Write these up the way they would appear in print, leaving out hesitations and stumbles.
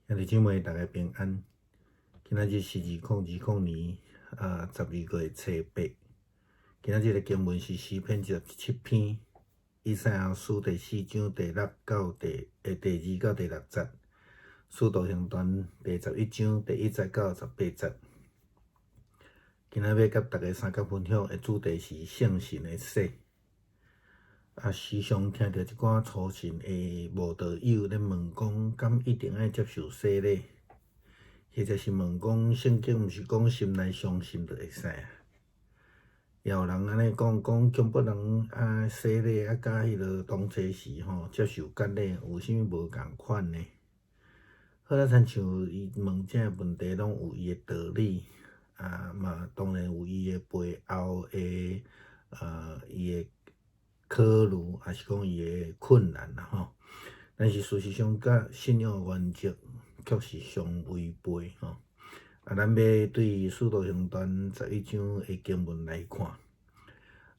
兄弟姊妹，大家平安。今仔日是2020年12月初8。今仔日的经文是诗篇17篇，以赛亚书第4章第2到第6节，使徒行传第11章第1节到18节。今仔要甲大家三角分享的主题是圣神的洗。时常听到一寡初信的慕道友咧问讲，敢一定爱接受洗礼？或者是问讲，圣经毋是讲心内相信就会使啊？也有人安尼讲，强迫人洗礼甲迄落当初时接受割礼有啥物无共款呢？好啦，亲像伊问这问题，拢有伊的道理嘛当然有伊的背后的伊的考虑，也是讲伊的困难啦但是事实上，甲信仰原则确实相违背咱要对《使徒行传》11章的经文来看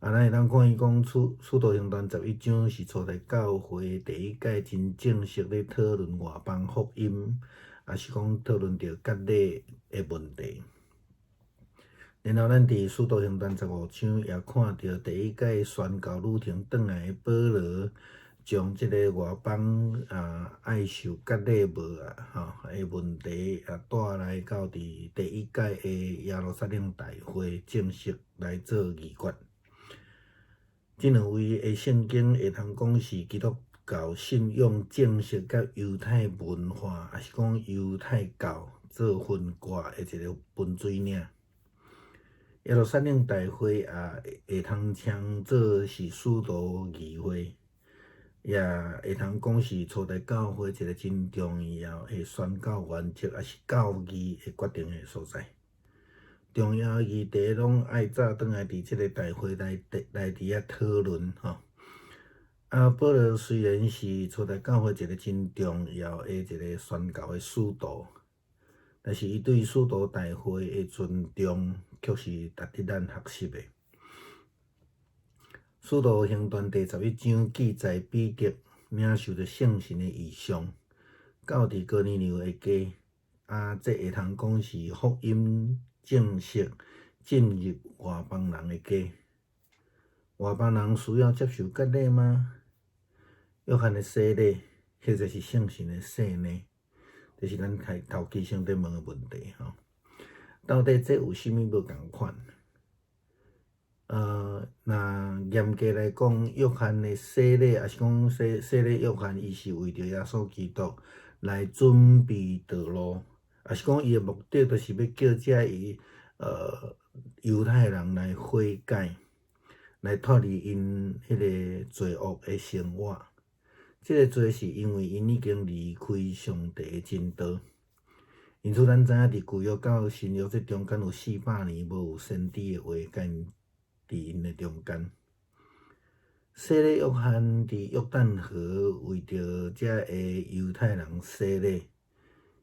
咱会当看伊讲，《使徒行传》11章是初代教会第一届真正式咧讨论外邦福音，也是讲讨论到割礼的问题。然后咱伫《使徒行传》15章也看到第一届宣教旅程转来的保罗，将即个外邦爱受割礼无的问题带来到伫第一届的耶路撒冷大会正式来做议决。即两位的圣经会通讲是基督教信仰正式甲犹太文化，也是讲犹太教做分割的一个分水岭。耶路撒冷大会会通称作是使徒议会，也会通讲是初代教会一个真重要的宣教原则，也是教义的决定的所在。重要议题拢爱早转来伫即个大会来伫遐讨论保罗虽然是初代教会一个真重要的一个宣教的使徒，但是伊对使徒大会的尊重，却是值得咱学习的。使徒行传第11章记载彼得领受着圣神的异象，到伫哥尼流的家这会通讲是福音正式进入外邦人的家。外邦人需要接受割礼吗？约翰的洗礼，或者是圣神的洗呢？这是咱头期先得问的问题到底这有啥物无共款？那严格来讲，约翰的洗礼，也是讲洗礼约翰，伊是为着耶稣基督来准备道路，也是讲伊的目的，就是要叫遮犹太人来悔改，来脱离因迄个罪恶的生活。这个罪是因为因已经离开上帝的真道。因此，咱知影伫旧约到新约这中间有400年无有先知的话甲因伫因的中间。洗礼约翰伫约旦河为着遮的犹太人洗礼，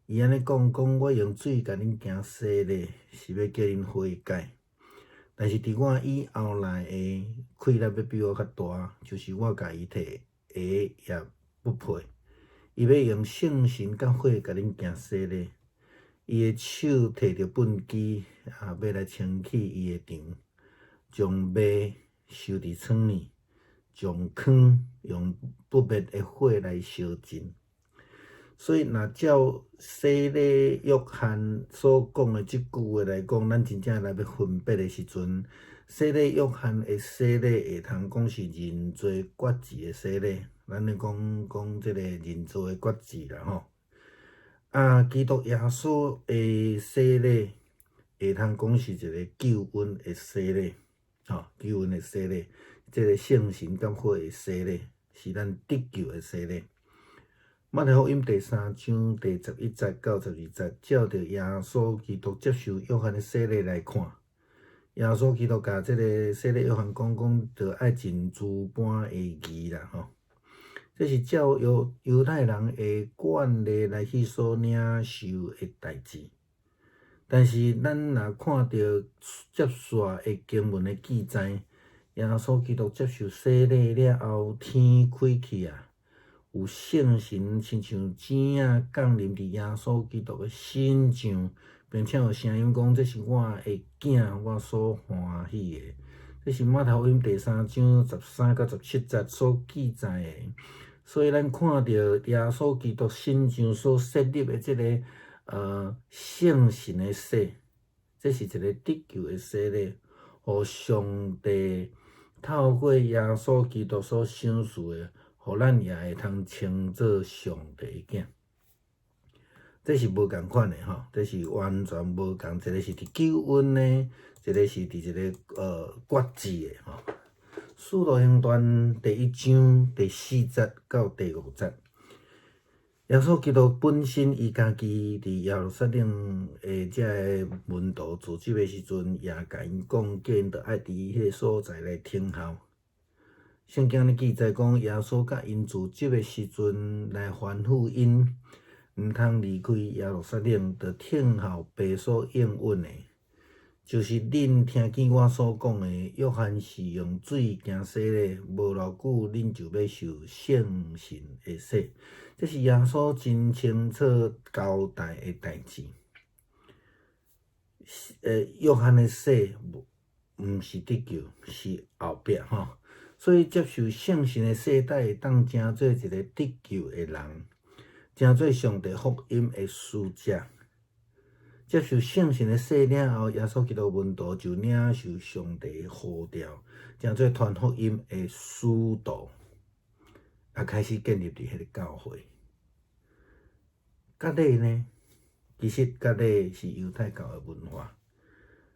伊安尼讲，我用水甲恁行洗礼，是要叫恁悔改。但是伫我以后来的气力要比我较大，就是我甲伊摕鞋也不配，伊要用圣神甲火甲恁行洗礼。伊的手摕着粪箕要来清气伊的场，将麦收伫仓里，将糠用不灭的火来烧尽。所以，若照洗礼约翰所讲的即句话来讲，咱真正来要分别的时阵，洗礼约翰的洗礼会通讲是认罪决志的洗礼，咱咧讲即个认罪的决志啦基督耶稣的洗礼会通讲是一个救恩的洗礼救恩的洗礼，即个圣神甲火的洗礼，是咱得救的洗礼。马太福音第3章第11节到12节，照着耶稣基督接受约翰的洗礼来看，耶稣基督甲即个洗礼约翰讲，着爱尽诸般的义啦这是照犹太人的惯例来去所领受的代志。但是咱若看到接续的经文的记载，耶稣基督接受洗礼了后，天开去有圣神亲像钱啊降临伫耶稣基督的身上，并且有声音讲：这是我的囝，我所欢喜的。这是马太福音第3章13到17节所记载的。所以咱看到耶稣基督身上所设立的这个圣神的洗，这是一个得救的洗礼，互上帝透过耶稣基督所赏赐的，互咱也会通称作上帝的囝。这是无共款的吼，这是完全无共，一个是伫救恩的，一个是伫一个决志的吼。使徒行传第1章第4节到第5节，耶稣基督本身伊家己伫耶路撒冷的这个门徒聚集的时阵，也甲因讲，叫因着爱伫迄个所在来听候。圣经咧记载讲，耶稣甲因聚集的时阵来吩咐因，毋通离开耶路撒冷，着听候父所应允的。就是恁听见我所讲的，约翰是用水行洗礼，无偌久，恁就要受圣神的洗。这是耶稣真清楚交代的代志。约翰的洗毋是得救，是后壁吼。所以接受圣神的洗，才会当成做一个得救的人，成做上帝福音的使者。接受圣神的洗了后，耶稣基督门徒就领受上帝的呼召，成做传福音的使徒，也开始建立伫迄个教会。割礼呢？其实割礼是犹太教的文化，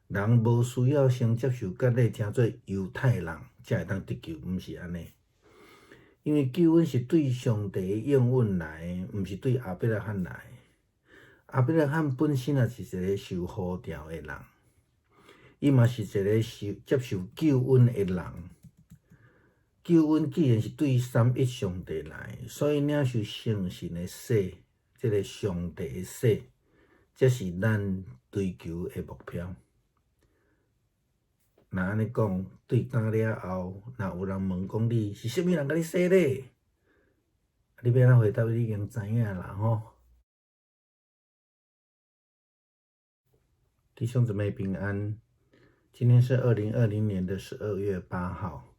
人无需要先接受割礼，成做犹太人，才会当得救，毋是安尼。因为救恩是对上帝的应允来，毋是对亚伯拉罕来。亚伯拉罕本身也是一个受呼召的人，伊嘛是一个接受救恩的人。救恩既然是对三一上帝来，所以领受圣神的洗，这个上帝的洗，这是咱追求的目标。若安尼讲，对干了后，若有人问讲你是啥物人甲你洗礼，你要怎回答？你已经知影啦吼。弟兄姊妹平安，今天是2020年的12月8号。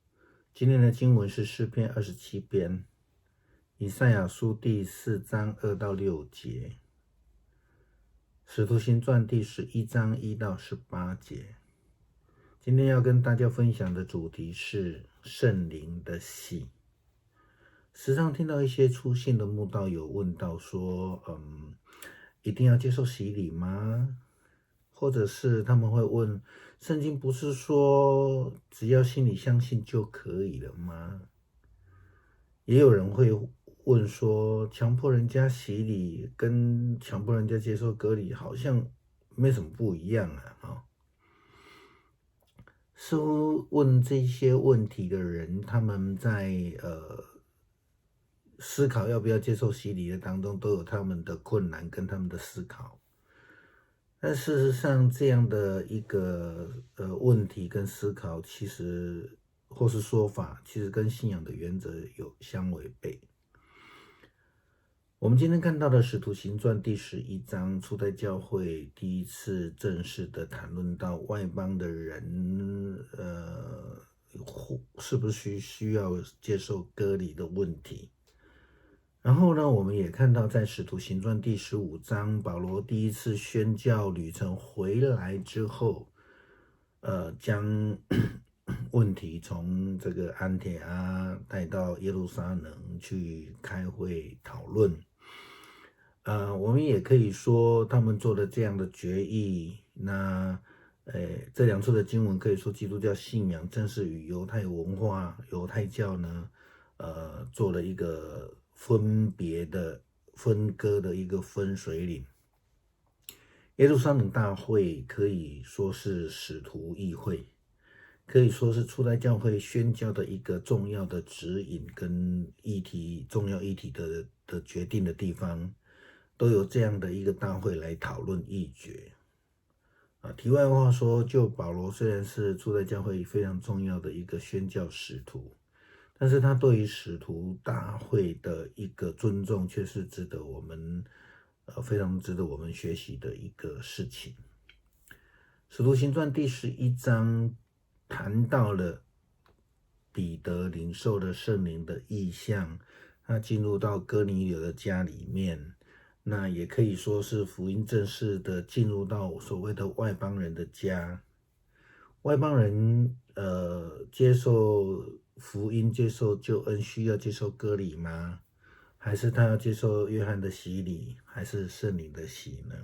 今天的经文是诗篇27篇，以赛亚书第4章2到6节，使徒行传第11章1到18节。今天要跟大家分享的主题是圣灵的洗。时常听到一些初信的慕道友问到说，一定要接受洗礼吗？或者是他们会问，圣经不是说只要心里相信就可以了吗？也有人会问说，强迫人家洗礼跟强迫人家接受割礼好像没什么不一样啊。似乎问这些问题的人，他们在思考要不要接受洗礼的当中，都有他们的困难跟他们的思考。但事实上，这样的一个问题跟思考，其实或是说法，其实跟信仰的原则有相违背。我们今天看到的《使徒行传》第11章，初代教会第一次正式的谈论到外邦的人，是不是需要接受割礼的问题。然后呢，我们也看到在《使徒行传》第15章，保罗第一次宣教旅程回来之后，将问题从这个安提阿带到耶路撒冷去开会讨论。我们也可以说他们做了这样的决议。那这两处的经文可以说基督教信仰正是与犹太文化、犹太教呢，做了一个分别的分割的一个分水岭。耶路撒冷大会可以说是使徒议会，可以说是初代教会宣教的一个重要的指引跟议题、重要议题的决定的地方，都有这样的一个大会来讨论议决。题外话说，就保罗虽然是初代教会非常重要的一个宣教使徒，但是他对于使徒大会的一个尊重，却是值得我们非常值得我们学习的一个事情。使徒行传第11章谈到了彼得领受了圣灵的意象，他进入到哥尼流的家里面，那也可以说是福音正式的进入到所谓的外邦人的家。外邦人接受福音、接受救恩，需要接受割礼吗？还是他要接受约翰的洗礼，还是圣灵的洗呢？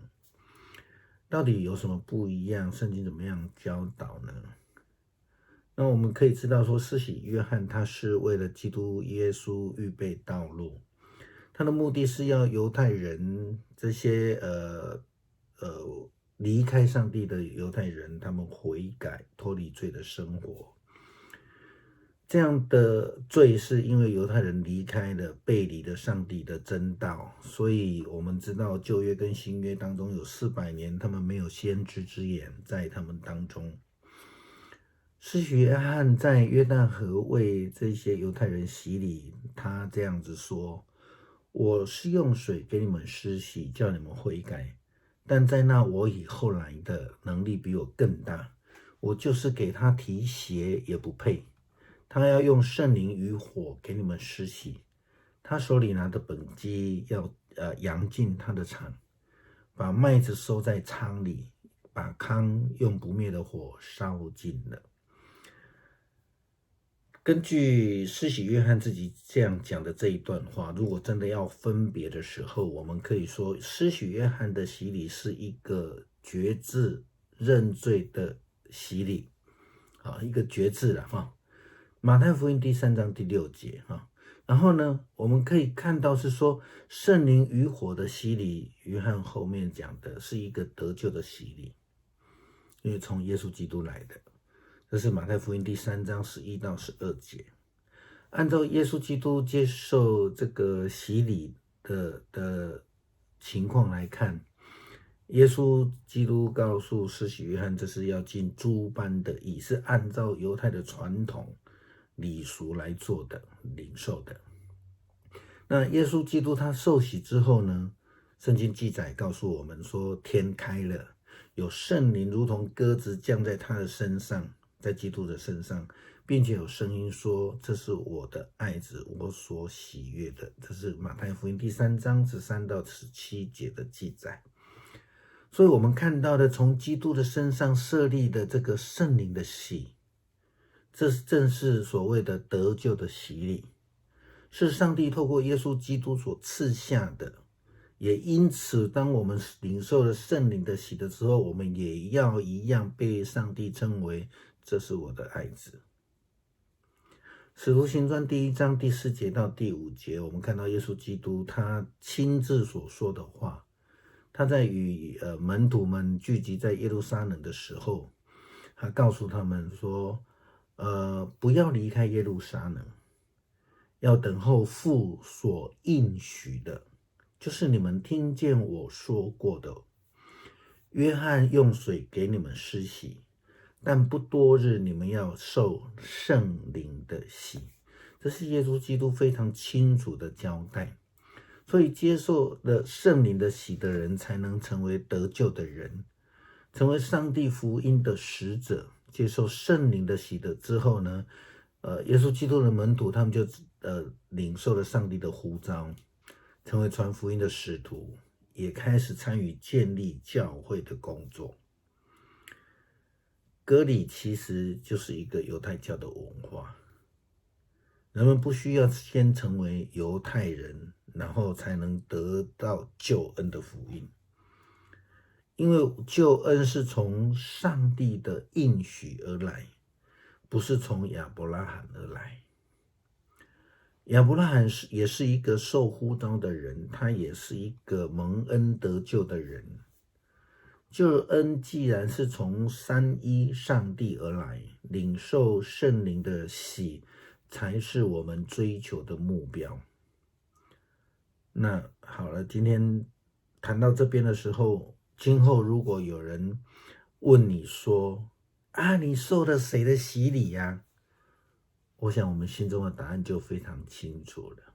到底有什么不一样？圣经怎么样教导呢？那我们可以知道说，施洗约翰他是为了基督耶稣预备道路，他的目的是要犹太人这些离开上帝的犹太人，他们悔改脱离罪的生活。这样的罪是因为犹太人离开了背离了上帝的真道，所以我们知道旧约跟新约当中有400年他们没有先知之眼在他们当中。施洗约翰在约旦河为这些犹太人洗礼，他这样子说：我是用水给你们施洗，叫你们悔改，但在那我以后来的能力比我更大，我就是给他提鞋也不配。他要用圣灵与火给你们施洗，他手里拿的本机要扬进他的场，把麦子收在仓里，把糠用不灭的火烧尽了。根据施洗约翰自己这样讲的这一段话，如果真的要分别的时候，我们可以说施洗约翰的洗礼是一个决志认罪的洗礼，一个决志了哈。马太福音第3章第6节哈，然后呢，我们可以看到是说圣灵与火的洗礼，约翰后面讲的是一个得救的洗礼，因为从耶稣基督来的。这是马太福音第3章11到12节。按照耶稣基督接受这个洗礼的情况来看，耶稣基督告诉施洗约翰，这是要尽诸般的义，是按照犹太的传统礼俗来做的，领受的。那耶稣基督他受洗之后呢，圣经记载告诉我们说，天开了，有圣灵如同鸽子降在他的身上，在基督的身上，并且有声音说，这是我的爱子，我所喜悦的。这是马太福音第3章13到17节的记载。所以我们看到的从基督的身上设立的这个圣灵的洗，这正是所谓的得救的洗礼，是上帝透过耶稣基督所赐下的。也因此，当我们领受了圣灵的洗的时候，我们也要一样被上帝称为这是我的爱子。使徒行传第1章第4节到第5节，我们看到耶稣基督他亲自所说的话。他在与门徒们聚集在耶路撒冷的时候，他告诉他们说，不要离开耶路撒冷，要等候父所应许的，就是你们听见我说过的。约翰用水给你们施洗，但不多日你们要受圣灵的洗。这是耶稣基督非常清楚的交代。所以接受了圣灵的洗的人才能成为得救的人，成为上帝福音的使者。接受圣灵的洗的之后呢，耶稣基督的门徒他们就领受了上帝的呼召，成为传福音的使徒，也开始参与建立教会的工作。割礼其实就是一个犹太教的文化，人们不需要先成为犹太人，然后才能得到救恩的福音，因为救恩是从上帝的应许而来，不是从亚伯拉罕而来。亚伯拉罕也是一个受呼召的人，他也是一个蒙恩得救的人。救恩既然是从三一上帝而来，领受圣灵的洗才是我们追求的目标。那好了，今天谈到这边的时候，今后如果有人问你说，你受了谁的洗礼呀？我想我们心中的答案就非常清楚了。